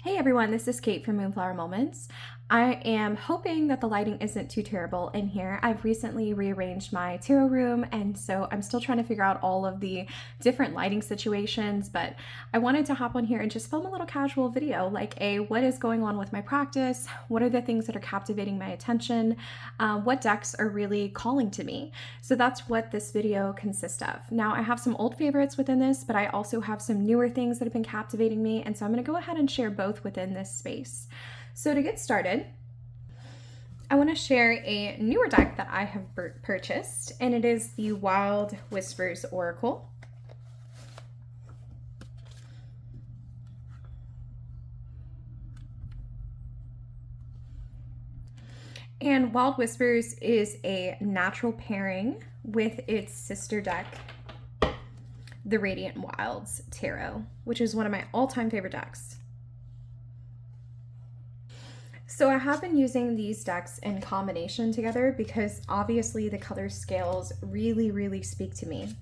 Hey everyone, this is Kate from Moonflower Moments. I am hoping that the lighting isn't too terrible in here. I've recently rearranged my tarot room, and so I'm still trying to figure out all of the different lighting situations, but I wanted to hop on here and just film a little casual video, like what is going on with my practice, what are the things that are captivating my attention, what decks are really calling to me. So that's what this video consists of. Now I have some old favorites within this, but I also have some newer things that have been captivating me, and so I'm going to go ahead and share both within this space. So to get started, I want to share a newer deck that I have purchased, and it is the Wild Whispers Oracle. And Wild Whispers is a natural pairing with its sister deck, the Radiant Wilds Tarot, which is one of my all-time favorite decks. So I have been using these decks in combination together because obviously the color scales really speak to me.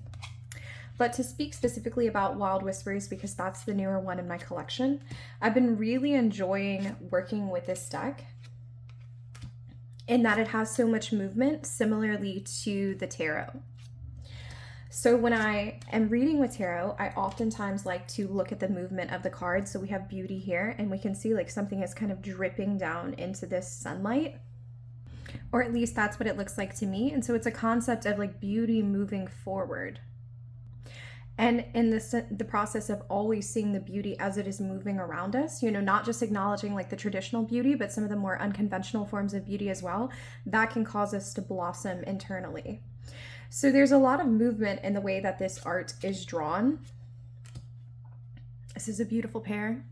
But to speak specifically about Wild Whispers, because that's the newer one in my collection, I've been really enjoying working with this deck in that it has so much movement, similarly to the tarot. So when I am reading with tarot, I oftentimes like to look at the movement of the cards. So we have beauty here, and we can see like something is kind of dripping down into this sunlight, or at least that's what it looks like to me. And so it's a concept of like beauty moving forward. And in the process of always seeing the beauty as it is moving around us, you know, not just acknowledging like the traditional beauty, but some of the more unconventional forms of beauty as well, that can cause us to blossom internally. So there's a lot of movement in the way that this art is drawn. This is a beautiful pair.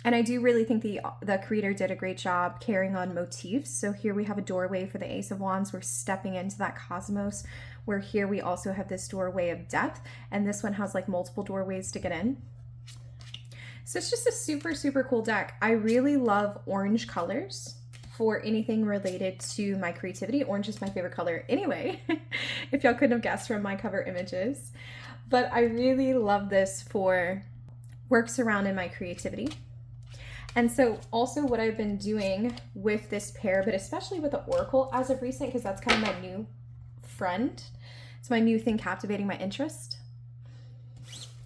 And I do really think the creator did a great job carrying on motifs. So here we have a doorway for the Ace of Wands. We're stepping into that cosmos, where here we also have this doorway of depth. And this one has like multiple doorways to get in. So it's just a super cool deck. I really love orange colors for anything related to my creativity. Orange is my favorite color anyway, if y'all couldn't have guessed from my cover images. But I really love this for works around in my creativity. And so also what I've been doing with this pair, but especially with the Oracle as of recent, because that's kind of my new friend. It's my new thing captivating my interest.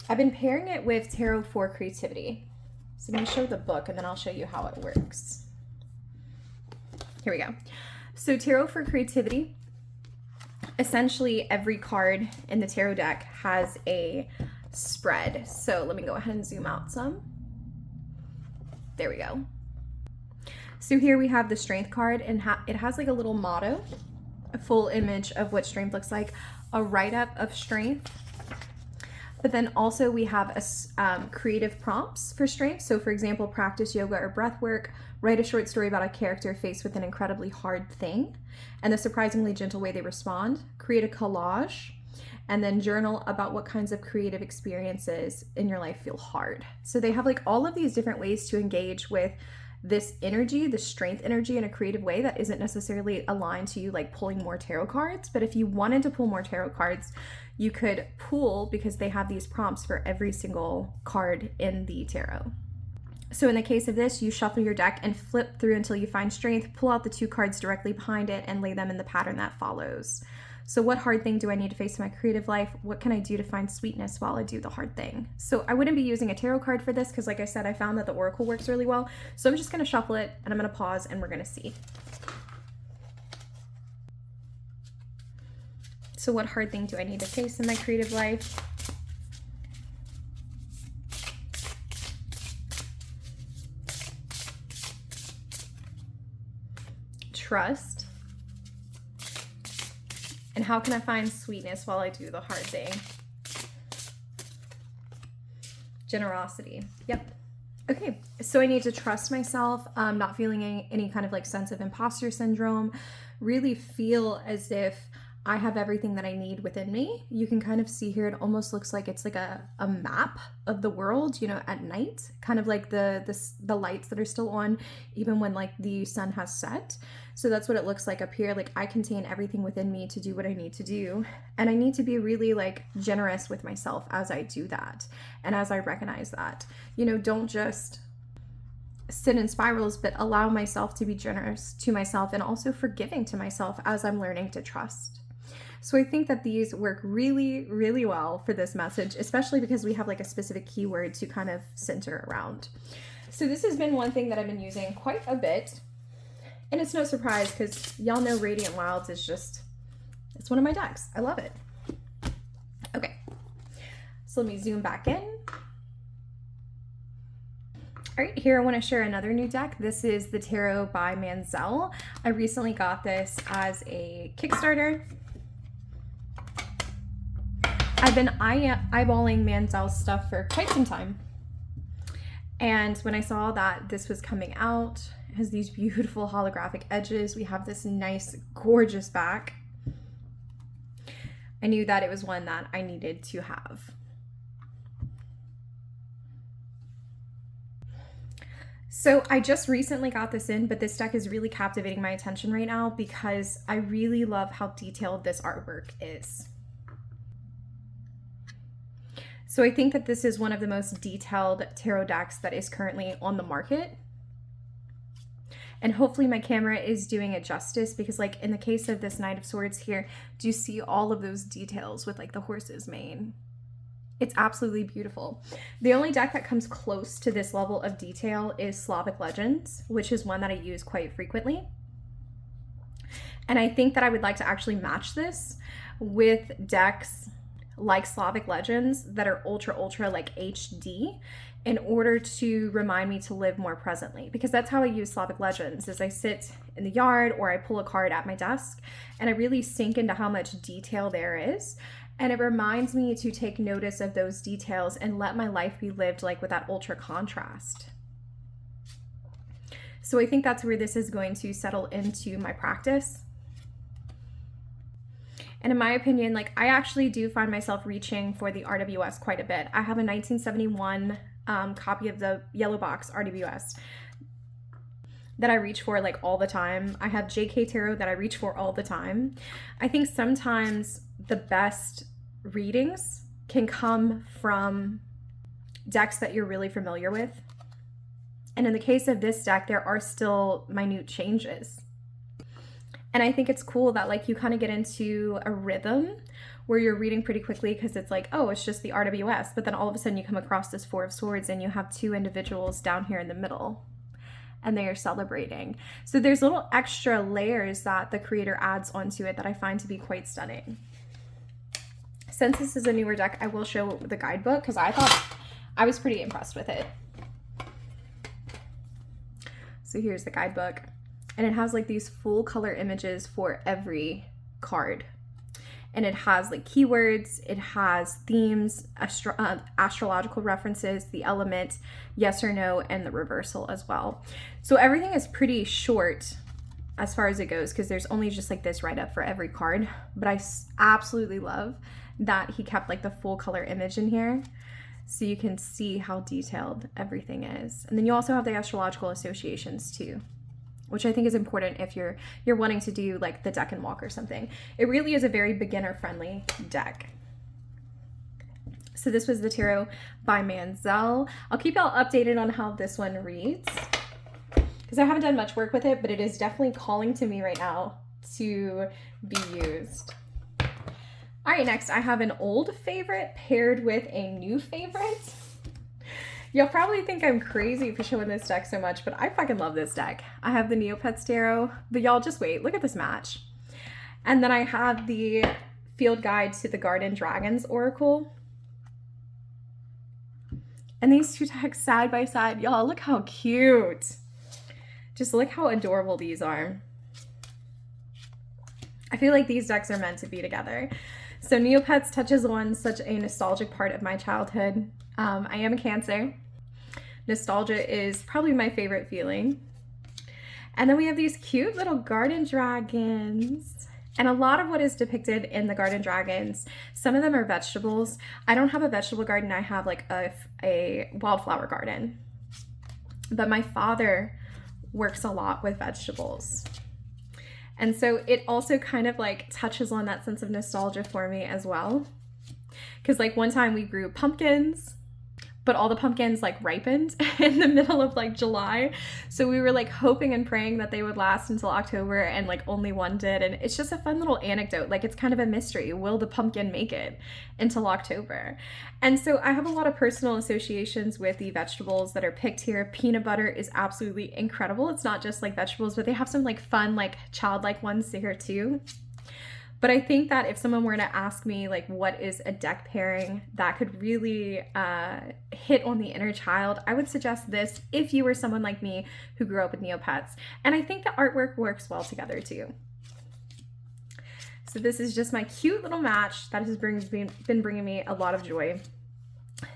I've been pairing it with Tarot for Creativity. So I'm going to show the book and then I'll show you how it works. Here we go. So Tarot for Creativity, essentially every card in the tarot deck has a spread. So let me go ahead and zoom out some. There we go. So here we have the Strength card, and it has like a little motto, a full image of what strength looks like, a write-up of strength. But then also we have creative prompts for strength. So for example, practice yoga or breath work, write a short story about a character faced with an incredibly hard thing and the surprisingly gentle way they respond, create a collage, and then journal about what kinds of creative experiences in your life feel hard. So they have like all of these different ways to engage with this energy, the strength energy, in a creative way that isn't necessarily aligned to you like pulling more tarot cards. But if you wanted to pull more tarot cards, you could pull, because they have these prompts for every single card in the tarot. So in the case of this, you shuffle your deck and flip through until you find strength, pull out the two cards directly behind it and lay them in the pattern that follows. So what hard thing do I need to face in my creative life? What can I do to find sweetness while I do the hard thing? So I wouldn't be using a tarot card for this because, like I said, I found that the Oracle works really well. So I'm just going to shuffle it and I'm going to pause and we're going to see. So what hard thing do I need to face in my creative life? Trust. And how can I find sweetness while I do the hard thing? Generosity. Yep. Okay, so I need to trust myself, not feeling any kind of like sense of imposter syndrome, really feel as if I have everything that I need within me. You can kind of see here, it almost looks like it's like a map of the world, you know, at night, kind of like the lights that are still on, even when like the sun has set. So that's what it looks like up here. Like I contain everything within me to do what I need to do. And I need to be really like generous with myself as I do that. And as I recognize that, you know, don't just sit in spirals, but allow myself to be generous to myself and also forgiving to myself as I'm learning to trust. So I think that these work really, really well for this message, especially because we have like a specific keyword to kind of center around. So this has been one thing that I've been using quite a bit. And it's no surprise because y'all know Radiant Wilds is just, it's one of my decks. I love it. Okay, so let me zoom back in. All right, here I want to share another new deck. This is the Tarot by Manzel. I recently got this as a Kickstarter. I've been eyeballing Manzel's stuff for quite some time. And when I saw that this was coming out, it has these beautiful holographic edges. We have this nice, gorgeous back. I knew that it was one that I needed to have. So I just recently got this in, but this deck is really captivating my attention right now because I really love how detailed this artwork is. So I think that this is one of the most detailed tarot decks that is currently on the market. And hopefully my camera is doing it justice because like in the case of this Knight of Swords here, do you see all of those details with like the horse's mane? It's absolutely beautiful. The only deck that comes close to this level of detail is Slavic Legends, which is one that I use quite frequently. And I think that I would like to actually match this with decks like Slavic Legends that are ultra like HD in order to remind me to live more presently, because that's how I use Slavic Legends is I sit in the yard or I pull a card at my desk and I really sink into how much detail there is. And it reminds me to take notice of those details and let my life be lived like with that ultra contrast. So I think that's where this is going to settle into my practice. And in my opinion, like I actually do find myself reaching for the RWS quite a bit. I have a 1971 copy of the yellow box RWS that I reach for like all the time. I have JK Tarot that I reach for all the time. I think sometimes the best readings can come from decks that you're really familiar with. And in the case of this deck, there are still minute changes. And I think it's cool that like you kind of get into a rhythm where you're reading pretty quickly because it's like, oh, it's just the RWS. But then all of a sudden you come across this Four of Swords and you have two individuals down here in the middle and they are celebrating. So there's little extra layers that the creator adds onto it that I find to be quite stunning. Since this is a newer deck, I will show the guidebook because I was pretty impressed with it. So here's the guidebook. And it has like these full color images for every card. And it has like keywords, it has themes, astrological references, the element, yes or no, and the reversal as well. So everything is pretty short as far as it goes because there's only just like this write-up for every card. But I absolutely love that he kept like the full color image in here so you can see how detailed everything is. And then you also have the astrological associations too, which I think is important if you're wanting to do like the deck and walk or something. It really is a very beginner friendly deck. So this was the Tarot by Manzel. I'll keep y'all updated on how this one reads because I haven't done much work with it, but it is definitely calling to me right now to be used. All right, next I have an old favorite paired with a new favorite. You'll probably think I'm crazy for showing this deck so much, but I fucking love this deck. I have the Neopets Tarot, but y'all just wait, look at this match. And then I have the Field Guide to the Garden Dragons Oracle. And these two decks side by side, y'all, look how cute. Just look how adorable these are. I feel like these decks are meant to be together. So Neopets touches on such a nostalgic part of my childhood. I am a Cancer. Nostalgia is probably my favorite feeling. And then we have these cute little garden dragons. And a lot of what is depicted in the garden dragons, some of them are vegetables. I don't have a vegetable garden. I have like a wildflower garden. But my father works a lot with vegetables. And so it also kind of like touches on that sense of nostalgia for me as well. Because like one time we grew pumpkins, but all the pumpkins like ripened in the middle of like July. So we were like hoping and praying that they would last until October, and like only one did. And it's just a fun little anecdote. Like it's kind of a mystery. Will the pumpkin make it until October? And so I have a lot of personal associations with the vegetables that are picked here. Peanut butter is absolutely incredible. It's not just like vegetables, but they have some like fun, like childlike ones here too. But I think that if someone were to ask me, like, what is a deck pairing that could really hit on the inner child, I would suggest this if you were someone like me who grew up with Neopets. And I think the artwork works well together too. So this is just my cute little match that has been bringing me a lot of joy.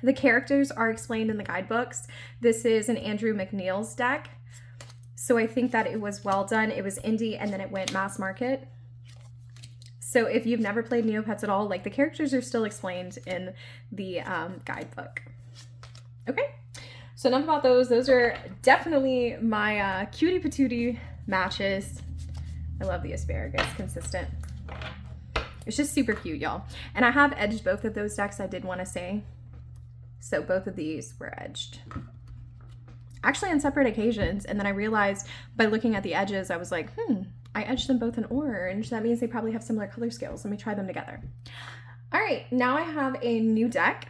The characters are explained in the guidebooks. This is an Andrew McNeil's deck. So I think that it was well done. It was indie and then it went mass market. So if you've never played Neopets at all, like the characters are still explained in the guidebook. Okay, so enough about those. Those are definitely my cutie patootie matches. I love the asparagus, consistent. It's just super cute, y'all. And I have edged both of those decks, I did want to say. So both of these were edged. Actually on separate occasions, and then I realized by looking at the edges, I was like, I edged them both in orange. That means they probably have similar color scales. Let me try them together. All right, now I have a new deck.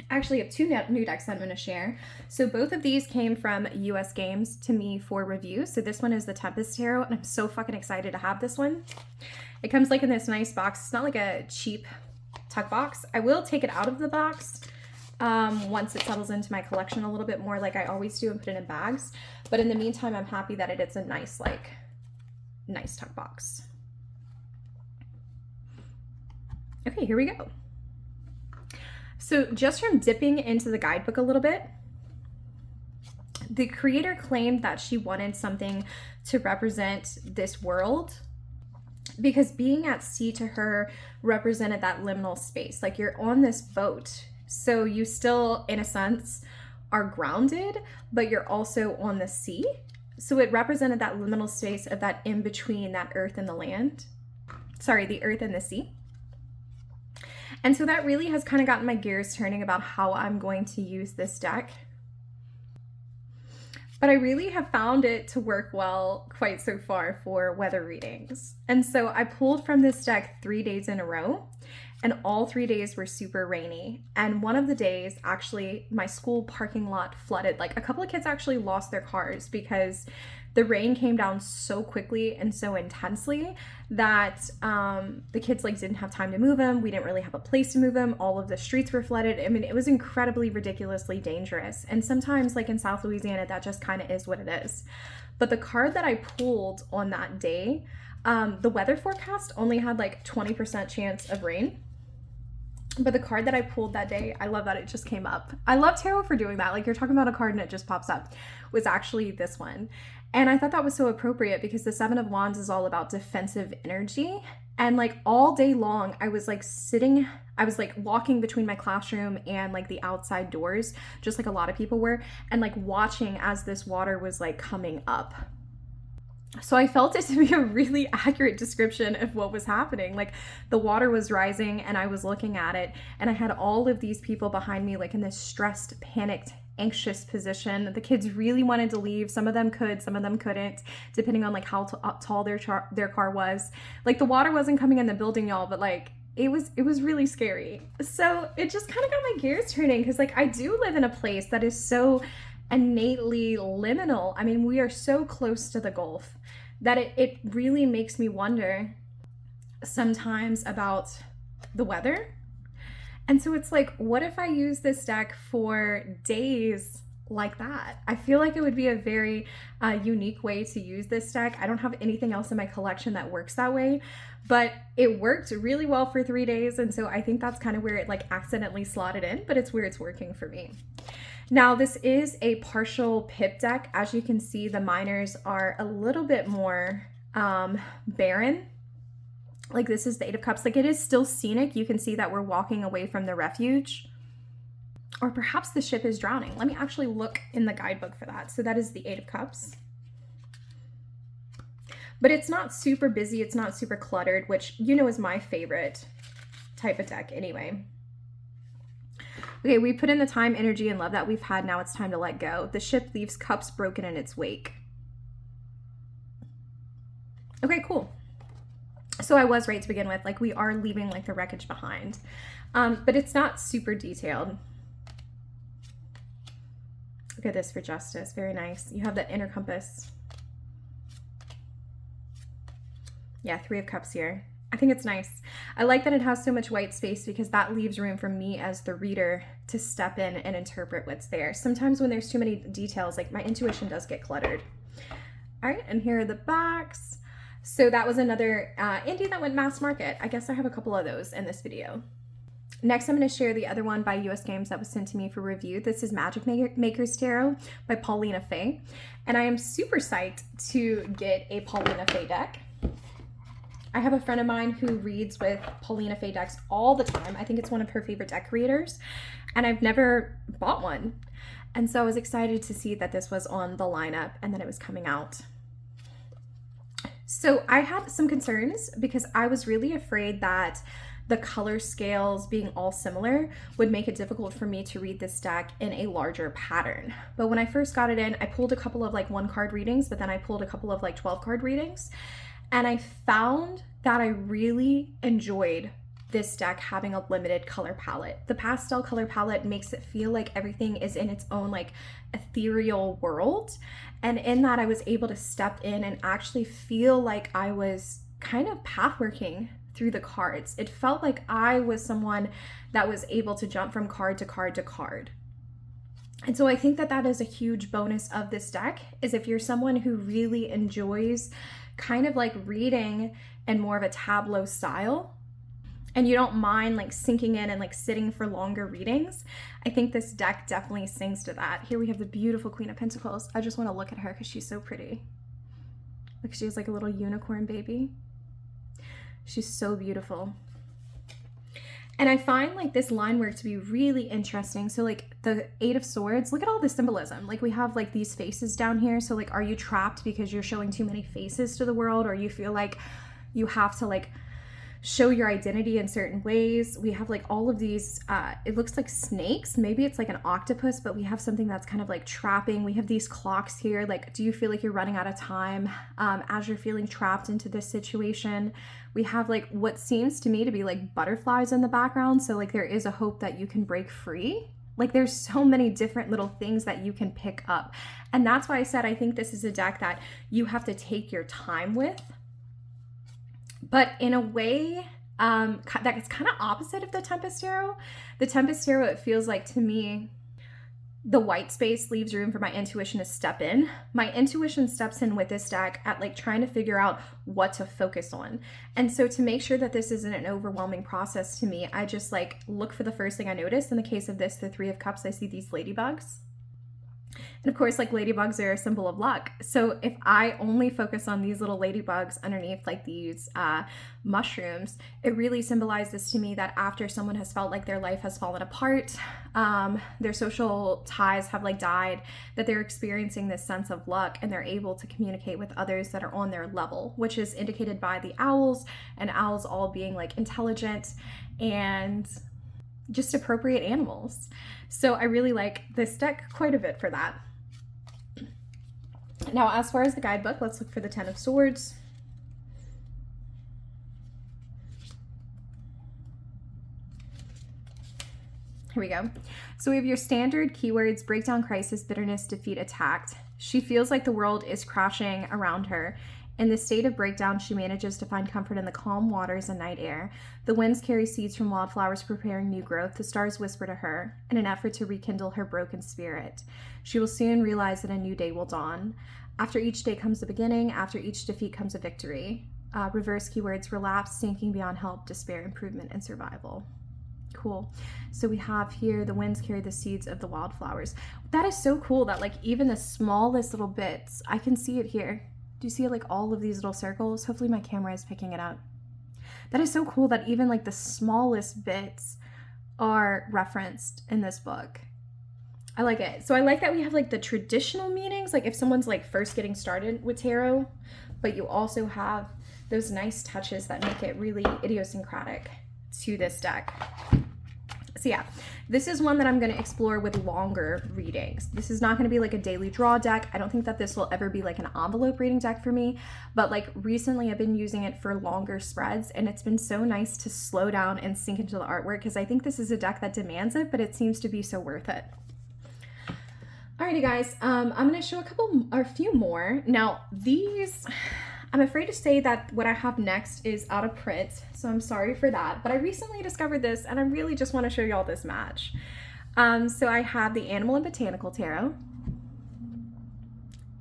I actually have two new decks that I'm going to share. So both of these came from US Games to me for review. So this one is the Tempest Tarot, and I'm so fucking excited to have this one. It comes like in this nice box. It's not like a cheap tuck box. I will take it out of the box once it settles into my collection a little bit more, like I always do, and put it in bags. But in the meantime, I'm happy that it's a nice, like, nice tuck box. Okay, here we go. So just from dipping into the guidebook a little bit, the creator claimed that she wanted something to represent this world because being at sea to her represented that liminal space. Like you're on this boat, so you still, in a sense, are grounded, but you're also on the sea. So it represented that liminal space of that in between that earth and the land. Sorry, the earth and the sea. And so that really has kind of gotten my gears turning about how I'm going to use this deck. But I really have found it to work well quite so far for weather readings. And so I pulled from this deck 3 days in a row, and all 3 days were super rainy. And one of the days, actually, my school parking lot flooded. Like a couple of kids actually lost their cars because the rain came down so quickly and so intensely that the kids like didn't have time to move them. We didn't really have a place to move them. All of the streets were flooded. I mean, it was incredibly, ridiculously dangerous. And sometimes, like in South Louisiana, that just kind of is what it is. But the card that I pulled on that day, the weather forecast only had like 20% chance of rain. But the card that I pulled that day, I love that it just came up. I love tarot for doing that. Like you're talking about a card and it just pops up, was actually this one. And I thought that was so appropriate because the Seven of Wands is all about defensive energy. And like all day long, I was like sitting, I was like walking between my classroom and like the outside doors, just like a lot of people were, and like watching as this water was like coming up. So I felt it to be a really accurate description of what was happening. Like the water was rising and I was looking at it, and I had all of these people behind me like in this stressed, panicked, anxious position. The kids really wanted to leave. Some of them could, some of them couldn't, depending on like how tall their car was. Like the water wasn't coming in the building, y'all, but like it was really scary. So it just kind of got my gears turning because like I do live in a place that is so innately liminal. I mean, we are so close to the Gulf that it really makes me wonder sometimes about the weather. And so it's like, what if I use this deck for days like that? I feel like it would be a very unique way to use this deck. I don't have anything else in my collection that works that way, but it worked really well for 3 days. And so I think that's kind of where it like accidentally slotted in, but it's where it's working for me. Now, this is a partial pip deck. As you can see, the minors are a little bit more barren. Like this is the Eight of Cups. Like it is still scenic. You can see that we're walking away from the refuge. Or perhaps the ship is drowning. Let me actually look in the guidebook for that. So that is the Eight of Cups. But it's not super busy. It's not super cluttered, which you know is my favorite type of deck anyway. Okay, we put in the time, energy, and love that we've had. Now it's time to let go. The ship leaves cups broken in its wake. Okay, cool. So I was right to begin with. Like, we are leaving like the wreckage behind. But it's not super detailed. Look at this for justice. Very nice. You have that inner compass. Yeah, 3 of Cups here. I think it's nice. I like that it has so much white space because that leaves room for me as the reader to step in and interpret what's there. Sometimes when there's too many details, like my intuition does get cluttered. All right, and here are the backs. So that was another indie that went mass market. I guess I have a couple of those in this video. Next, I'm going to share the other one by US Games that was sent to me for review. This is Magic Maker's Tarot by Paulina Faye. And I am super psyched to get a Paulina Faye deck. I have a friend of mine who reads with Paulina Faye decks all the time. I think it's one of her favorite deck creators. And I've never bought one. And so I was excited to see that this was on the lineup and that it was coming out. So I had some concerns because I was really afraid that the color scales being all similar would make it difficult for me to read this deck in a larger pattern. But when I first got it in, I pulled a couple of like 1-card readings, but then I pulled a couple of like 12-card readings. And I found that I really enjoyed this deck having a limited color palette. The pastel color palette makes it feel like everything is in its own like ethereal world. And in that I was able to step in and actually feel like I was kind of pathworking through the cards. It felt like I was someone that was able to jump from card to card to card. And so I think that that is a huge bonus of this deck, is if you're someone who really enjoys kind of like reading in more of a tableau style, and you don't mind like sinking in and like sitting for longer readings, I think this deck definitely sings to that. Here we have the beautiful Queen of Pentacles. I just want to look at her because she's so pretty. Look, she's like a little unicorn baby. She's so beautiful. And I find like this line work to be really interesting. So like the 8 of Swords, look at all the symbolism. Like we have like these faces down here. So like, are you trapped because you're showing too many faces to the world, or you feel like you have to like show your identity in certain ways? We have like all of these, it looks like snakes. Maybe it's like an octopus, but we have something that's kind of like trapping. We have these clocks here. Like, do you feel like you're running out of time as you're feeling trapped into this situation? We have like what seems to me to be like butterflies in the background. So like there is a hope that you can break free. Like there's so many different little things that you can pick up. And that's why I said I think this is a deck that you have to take your time with, but in a way that is kind of opposite of the Tempest Tarot. The Tempest Tarot, it feels like to me, the white space leaves room for my intuition to step in. My intuition steps in with this deck at like trying to figure out what to focus on. And so to make sure that this isn't an overwhelming process to me, I just like look for the first thing I notice. In the case of this, the 3 of Cups, I see these ladybugs. And of course, like ladybugs are a symbol of luck. So if I only focus on these little ladybugs underneath like these mushrooms, it really symbolizes to me that after someone has felt like their life has fallen apart, their social ties have like died, that they're experiencing this sense of luck and they're able to communicate with others that are on their level, which is indicated by the owls, and owls all being like intelligent and just appropriate animals. So I really like this deck quite a bit for that. Now, as far as the guidebook, let's look for the 10 of Swords. Here we go. So we have your standard keywords: breakdown, crisis, bitterness, defeat, attacked. She feels like the world is crashing around her. In the state of breakdown, she manages to find comfort in the calm waters and night air. The winds carry seeds from wildflowers preparing new growth. The stars whisper to her in an effort to rekindle her broken spirit. She will soon realize that a new day will dawn. After each day comes a beginning. After each defeat comes a victory. Reverse keywords: relapse, sinking beyond help, despair, improvement, and survival. Cool. So we have here the winds carry the seeds of the wildflowers. That is so cool that like even the smallest little bits, I can see it here. Do you see like all of these little circles? Hopefully my camera is picking it up. That is so cool that even like the smallest bits are referenced in this book. I like it. So I like that we have like the traditional meanings, like if someone's like first getting started with tarot, but you also have those nice touches that make it really idiosyncratic to this deck. So yeah, this is one that I'm going to explore with longer readings. This is not going to be like a daily draw deck. I don't think that this will ever be like an envelope reading deck for me, but like recently I've been using it for longer spreads, and it's been so nice to slow down and sink into the artwork, because I think this is a deck that demands it, but it seems to be so worth it. Alrighty guys, I'm going to show a few more. Now these, I'm afraid to say that what I have next is out of print, so I'm sorry for that, but I recently discovered this and I really just want to show y'all this match. So I have the Animal and Botanical Tarot,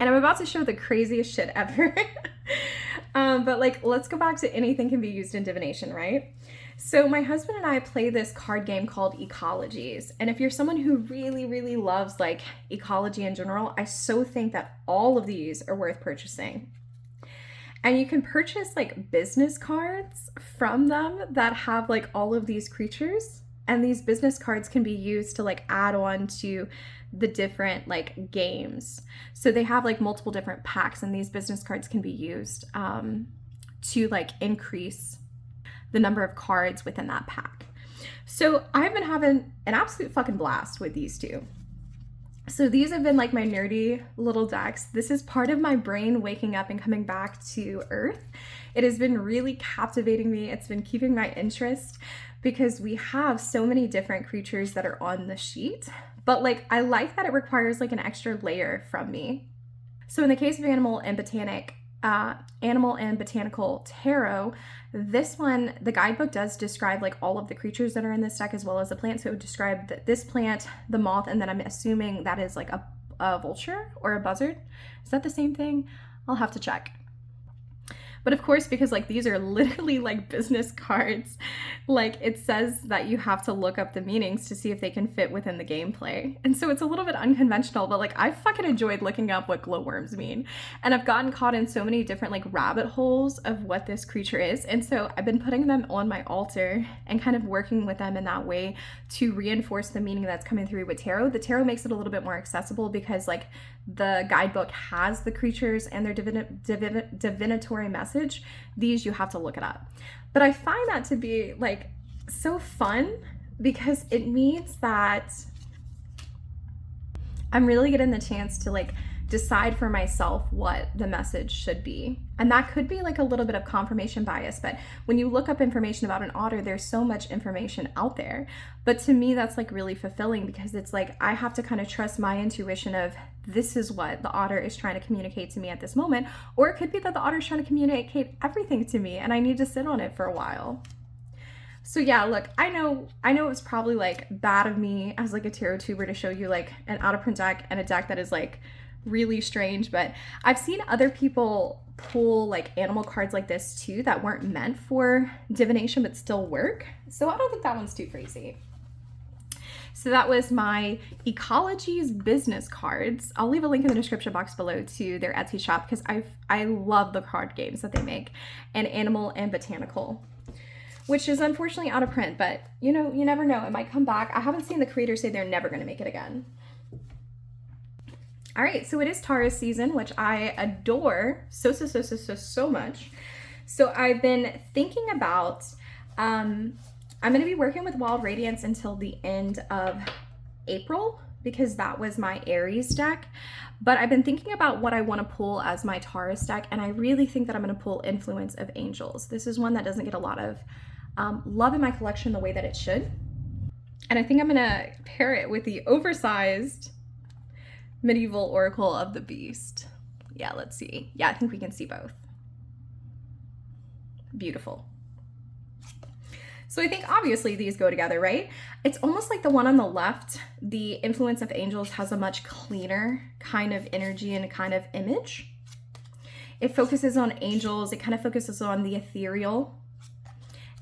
and I'm about to show the craziest shit ever. But like, let's go back to anything can be used in divination, right? So my husband and I play this card game called Ecologies. And if you're someone who really, really loves like ecology in general, I so think that all of these are worth purchasing. And you can purchase like business cards from them that have like all of these creatures. And these business cards can be used to like add on to the different like games. So they have like multiple different packs, and these business cards can be used to like increase the number of cards within that pack. So I've been having an absolute fucking blast with these two. So these have been like my nerdy little decks. This is part of my brain waking up and coming back to Earth. It has been really captivating me. It's been keeping my interest because we have so many different creatures that are on the sheet. But like, I like that it requires like an extra layer from me. So in the case of Animal and Botanical Tarot, this one, the guidebook does describe like all of the creatures that are in this deck as well as the plant. So it would describe this plant, the moth, and then I'm assuming that is like a vulture or a buzzard. Is that the same thing? I'll have to check. But of course, because like these are literally like business cards, like it says that you have to look up the meanings to see if they can fit within the gameplay. And so it's a little bit unconventional, but like I fucking enjoyed looking up what glowworms mean. And I've gotten caught in so many different like rabbit holes of what this creature is. And so I've been putting them on my altar and kind of working with them in that way to reinforce the meaning that's coming through with tarot. The tarot makes it a little bit more accessible because like the guidebook has the creatures and their divinatory message. These you have to look it up. But I find that to be like so fun because it means that I'm really getting the chance to like decide for myself what the message should be. And that could be like a little bit of confirmation bias, but when you look up information about an otter, there's so much information out there. But to me, that's like really fulfilling because it's like I have to kind of trust my intuition of this is what the otter is trying to communicate to me at this moment. Or it could be that the otter is trying to communicate everything to me and I need to sit on it for a while. So yeah, look, I know it was probably like bad of me as like a tarot tuber to show you like an out of print deck and a deck that is like really strange, but I've seen other people pull like animal cards like this too that weren't meant for divination but still work. So I don't think that one's too crazy. So that was my Ecologies business cards. I'll leave a link in the description box below to their Etsy shop because I love the card games that they make, and Animal and Botanical, which is unfortunately out of print, but you know, you never know, it might come back. I haven't seen the creator say they're never going to make it again. All right, so it is Taurus season, which I adore so much. So I've been thinking about, I'm going to be working with Wild Radiance until the end of April because that was my Aries deck. But I've been thinking about what I want to pull as my Taurus deck, and I really think that I'm going to pull Influence of Angels. This is one that doesn't get a lot of love in my collection the way that it should. And I think I'm going to pair it with the oversized Medieval Oracle of the Beast. Yeah, let's see. Yeah, I think we can see both. Beautiful. So I think obviously these go together, right? It's almost like the one on the left, the Influence of Angels, has a much cleaner kind of energy and kind of image. It focuses on angels. It kind of focuses on the ethereal.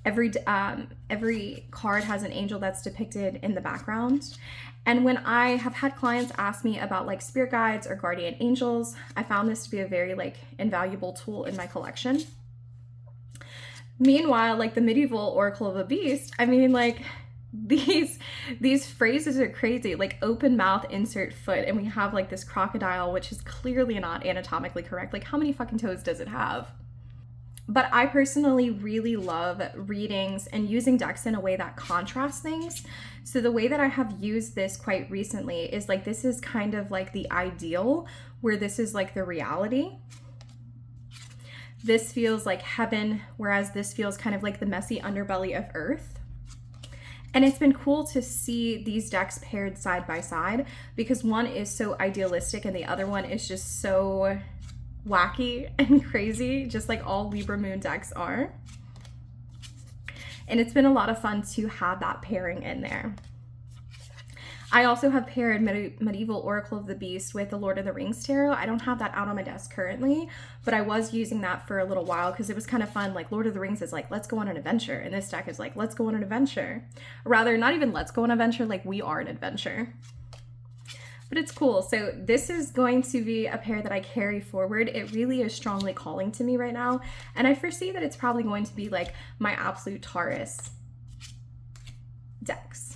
Every card has an angel that's depicted in the background. And when I have had clients ask me about like spirit guides or guardian angels, I found this to be a very like invaluable tool in my collection. Meanwhile, like the Medieval Oracle of a Beast, I mean like these phrases are crazy, like open mouth, insert foot, and we have like this crocodile, which is clearly not anatomically correct. Like how many fucking toes does it have? But I personally really love readings and using decks in a way that contrasts things. So the way that I have used this quite recently is like, this is kind of like the ideal, where this is like the reality. This feels like heaven, whereas this feels kind of like the messy underbelly of earth. And it's been cool to see these decks paired side by side, because one is so idealistic and the other one is just so wacky and crazy, just like all Libra moon decks are. And it's been a lot of fun to have that pairing in there. I also have paired Medieval Oracle of the Beast with the Lord of the Rings Tarot. I don't have that out on my desk currently, but I was using that for a little while because it was kind of fun. Like, Lord of the Rings is like, let's go on an adventure. And this deck is like, let's go on an adventure. Rather, not even let's go on an adventure, like we are an adventure. But it's cool. So this is going to be a pair that I carry forward. It really is strongly calling to me right now. And I foresee that it's probably going to be like my absolute Taurus decks.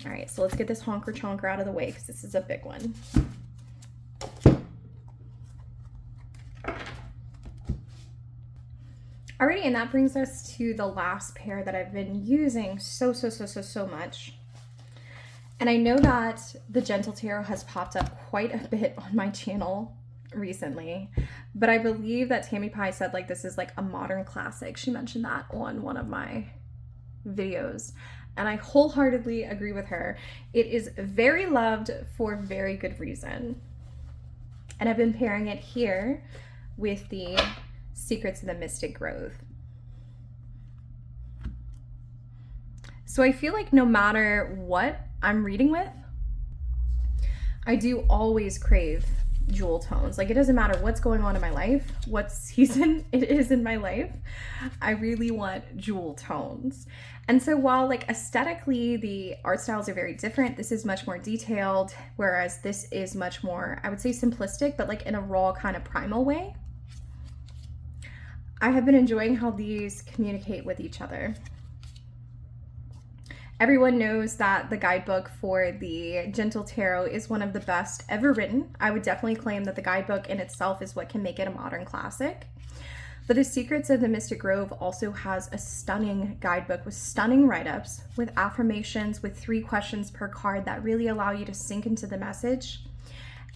All right, so let's get this honker chonker out of the way because this is a big one. Alrighty, and that brings us to the last pair that I've been using so much. And I know that the Gentle Tarot has popped up quite a bit on my channel recently, but I believe that Tammy Pie said like this is like a modern classic. She mentioned that on one of my videos, and I wholeheartedly agree with her. It is very loved for very good reason. And I've been pairing it here with the Secrets of the Mystic Grove. So I feel like no matter what I'm reading with, I do always crave jewel tones. Like, it doesn't matter what's going on in my life, what season it is in my life, I really want jewel tones. And so while like aesthetically the art styles are very different, this is much more detailed, whereas this is much more, I would say, simplistic, but like in a raw kind of primal way. I have been enjoying how these communicate with each other. Everyone knows that the guidebook for the Gentle Tarot is one of the best ever written. I would definitely claim that the guidebook in itself is what can make it a modern classic. But the Secrets of the Mystic Grove also has a stunning guidebook with stunning write-ups, with affirmations, with 3 questions per card that really allow you to sink into the message.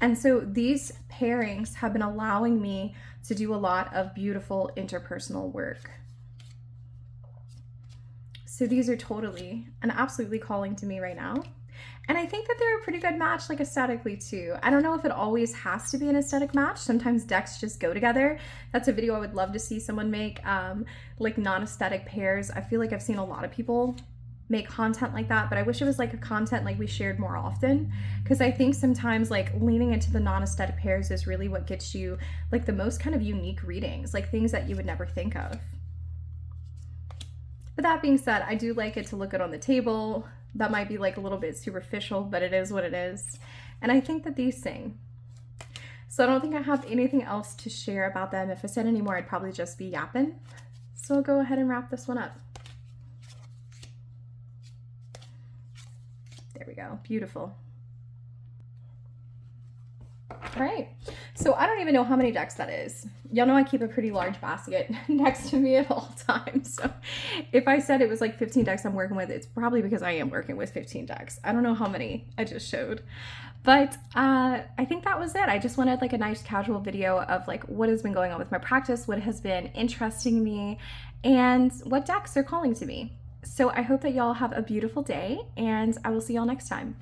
And so these pairings have been allowing me to do a lot of beautiful interpersonal work. So these are totally and absolutely calling to me right now. And I think that they're a pretty good match, like aesthetically too. I don't know if it always has to be an aesthetic match. Sometimes decks just go together. That's a video I would love to see someone make, like non-aesthetic pairs. I feel like I've seen a lot of people make content like that, but I wish it was like a content like we shared more often, because I think sometimes like leaning into the non-aesthetic pairs is really what gets you like the most kind of unique readings, like things that you would never think of. But that being said, I do like it to look good on the table. That might be like a little bit superficial, but it is what it is. And I think that these sing. So I don't think I have anything else to share about them. If I said any more, I'd probably just be yapping. So I'll go ahead and wrap this one up. There we go. Beautiful. All right. So I don't even know how many decks that is. Y'all know I keep a pretty large basket next to me at all times. So if I said it was like 15 decks I'm working with, it's probably because I am working with 15 decks. I don't know how many I just showed. But I think that was it. I just wanted like a nice casual video of like what has been going on with my practice, what has been interesting me, and what decks are calling to me. So I hope that y'all have a beautiful day, and I will see y'all next time.